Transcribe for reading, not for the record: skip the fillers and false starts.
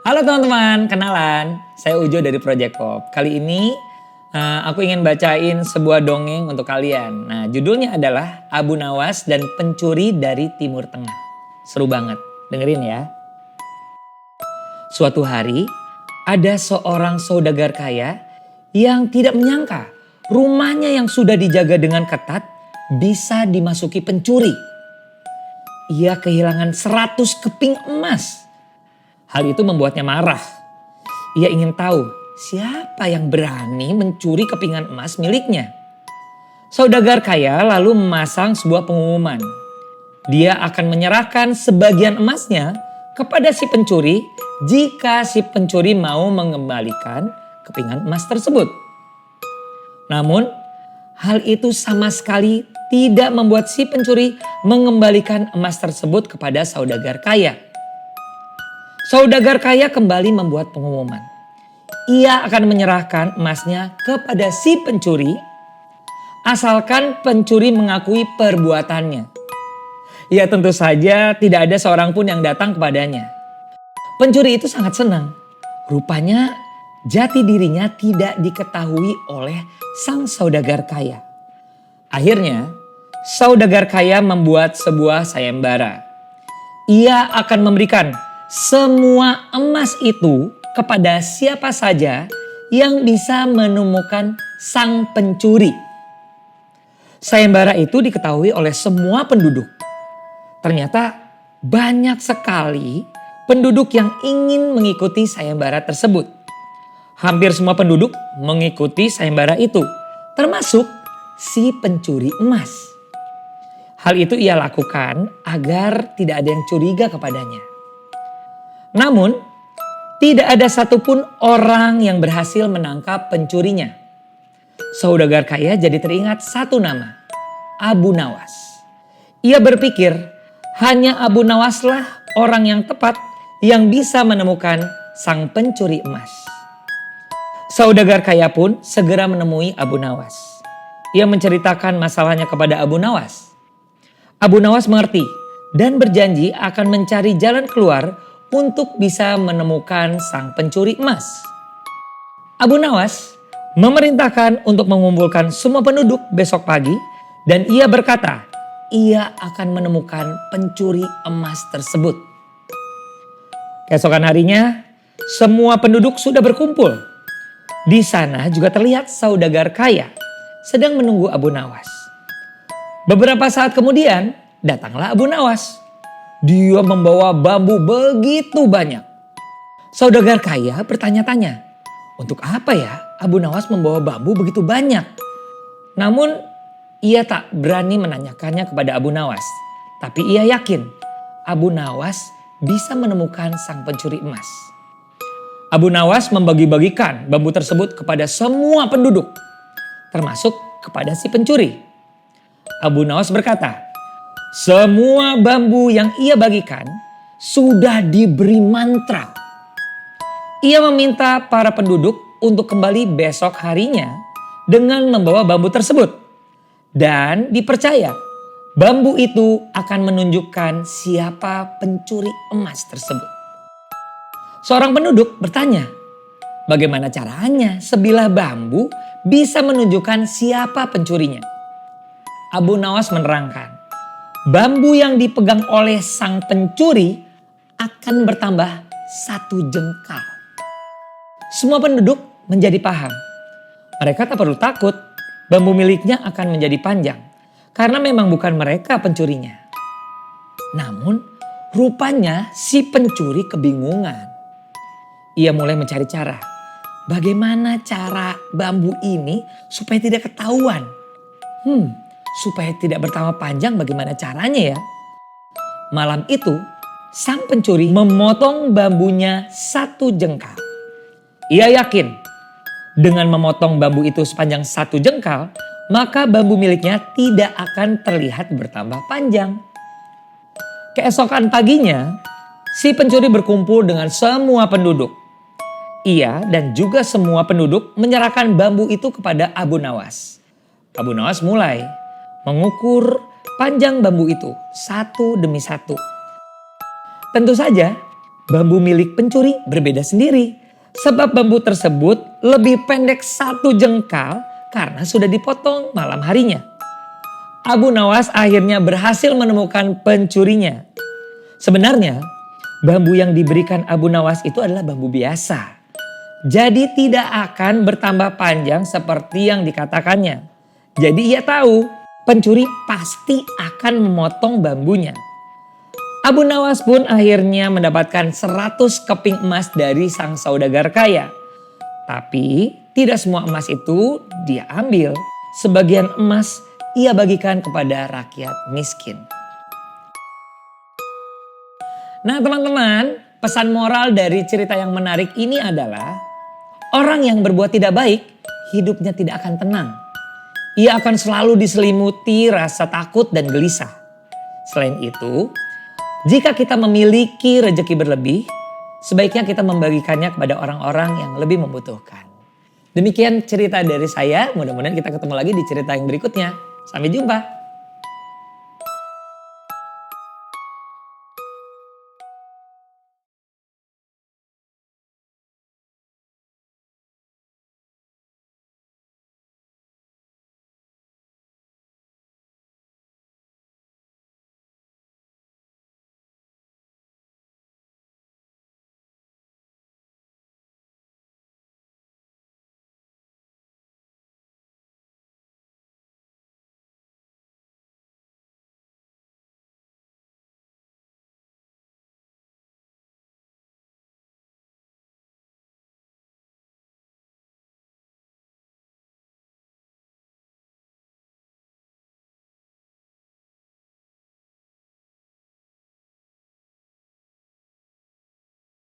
Halo teman-teman, kenalan. Saya Ujo dari Project Pop. Kali ini aku ingin bacain sebuah dongeng untuk kalian. Nah, judulnya adalah Abu Nawas dan Pencuri dari Timur Tengah. Seru banget, dengerin ya. Suatu hari, ada seorang saudagar kaya yang tidak menyangka rumahnya yang sudah dijaga dengan ketat bisa dimasuki pencuri. Ia kehilangan 100 keping emas. Hal itu membuatnya marah. Ia ingin tahu siapa yang berani mencuri kepingan emas miliknya. Saudagar kaya lalu memasang sebuah pengumuman. Dia akan menyerahkan sebagian emasnya kepada si pencuri jika si pencuri mau mengembalikan kepingan emas tersebut. Namun hal itu sama sekali tidak membuat si pencuri mengembalikan emas tersebut kepada saudagar kaya. Saudagar kaya kembali membuat pengumuman. Ia akan menyerahkan emasnya kepada si pencuri asalkan pencuri mengakui perbuatannya. Ya tentu saja tidak ada seorang pun yang datang kepadanya. Pencuri itu sangat senang. Rupanya jati dirinya tidak diketahui oleh sang saudagar kaya. Akhirnya saudagar kaya membuat sebuah sayembara. Ia akan memberikan semua emas itu kepada siapa saja yang bisa menemukan sang pencuri. Sayembara itu diketahui oleh semua penduduk. Ternyata banyak sekali penduduk yang ingin mengikuti sayembara tersebut. Hampir semua penduduk mengikuti sayembara itu, termasuk si pencuri emas. Hal itu ia lakukan agar tidak ada yang curiga kepadanya. Namun, tidak ada satupun orang yang berhasil menangkap pencurinya. Saudagar kaya jadi teringat satu nama, Abu Nawas. Ia berpikir hanya Abu Nawaslah orang yang tepat yang bisa menemukan sang pencuri emas. Saudagar kaya pun segera menemui Abu Nawas. Ia menceritakan masalahnya kepada Abu Nawas. Abu Nawas mengerti dan berjanji akan mencari jalan keluar untuk bisa menemukan sang pencuri emas. Abu Nawas memerintahkan untuk mengumpulkan semua penduduk besok pagi dan ia berkata, ia akan menemukan pencuri emas tersebut. Keesokan harinya, semua penduduk sudah berkumpul. Di sana juga terlihat saudagar kaya sedang menunggu Abu Nawas. Beberapa saat kemudian, datanglah Abu Nawas. Dia membawa bambu begitu banyak. Saudagar kaya bertanya-tanya, untuk apa ya Abu Nawas membawa bambu begitu banyak? Namun ia tak berani menanyakannya kepada Abu Nawas. Tapi ia yakin Abu Nawas bisa menemukan sang pencuri emas. Abu Nawas membagi-bagikan bambu tersebut kepada semua penduduk, termasuk kepada si pencuri. Abu Nawas berkata, semua bambu yang ia bagikan sudah diberi mantra. Ia meminta para penduduk untuk kembali besok harinya dengan membawa bambu tersebut. Dan dipercaya bambu itu akan menunjukkan siapa pencuri emas tersebut. Seorang penduduk bertanya, bagaimana caranya sebilah bambu bisa menunjukkan siapa pencurinya? Abu Nawas menerangkan, bambu yang dipegang oleh sang pencuri akan bertambah 1 jengkal. Semua penduduk menjadi paham. Mereka tak perlu takut bambu miliknya akan menjadi panjang. Karena memang bukan mereka pencurinya. Namun rupanya si pencuri kebingungan. Ia mulai mencari cara. Bagaimana cara bambu ini supaya tidak ketahuan? Supaya tidak bertambah panjang bagaimana caranya ya? Malam itu sang pencuri memotong bambunya 1 jengkal. Ia yakin dengan memotong bambu itu sepanjang 1 jengkal, maka bambu miliknya tidak akan terlihat bertambah panjang. Keesokan paginya, si pencuri berkumpul dengan semua penduduk. Ia dan juga semua penduduk menyerahkan bambu itu kepada Abu Nawas. Abu Nawas mulai mengukur panjang bambu itu satu demi satu. Tentu saja bambu milik pencuri berbeda sendiri. Sebab bambu tersebut lebih pendek 1 jengkal karena sudah dipotong malam harinya. Abu Nawas akhirnya berhasil menemukan pencurinya. Sebenarnya bambu yang diberikan Abu Nawas itu adalah bambu biasa. Jadi tidak akan bertambah panjang seperti yang dikatakannya. Jadi ia tahu pencuri pasti akan memotong bambunya. Abu Nawas pun akhirnya mendapatkan 100 keping emas dari sang saudagar kaya. Tapi tidak semua emas itu dia ambil. Sebagian emas ia bagikan kepada rakyat miskin. Nah teman-teman, pesan moral dari cerita yang menarik ini adalah orang yang berbuat tidak baik hidupnya tidak akan tenang. Ia akan selalu diselimuti rasa takut dan gelisah. Selain itu, jika kita memiliki rejeki berlebih, sebaiknya kita membagikannya kepada orang-orang yang lebih membutuhkan. Demikian cerita dari saya, mudah-mudahan kita ketemu lagi di cerita yang berikutnya. Sampai jumpa.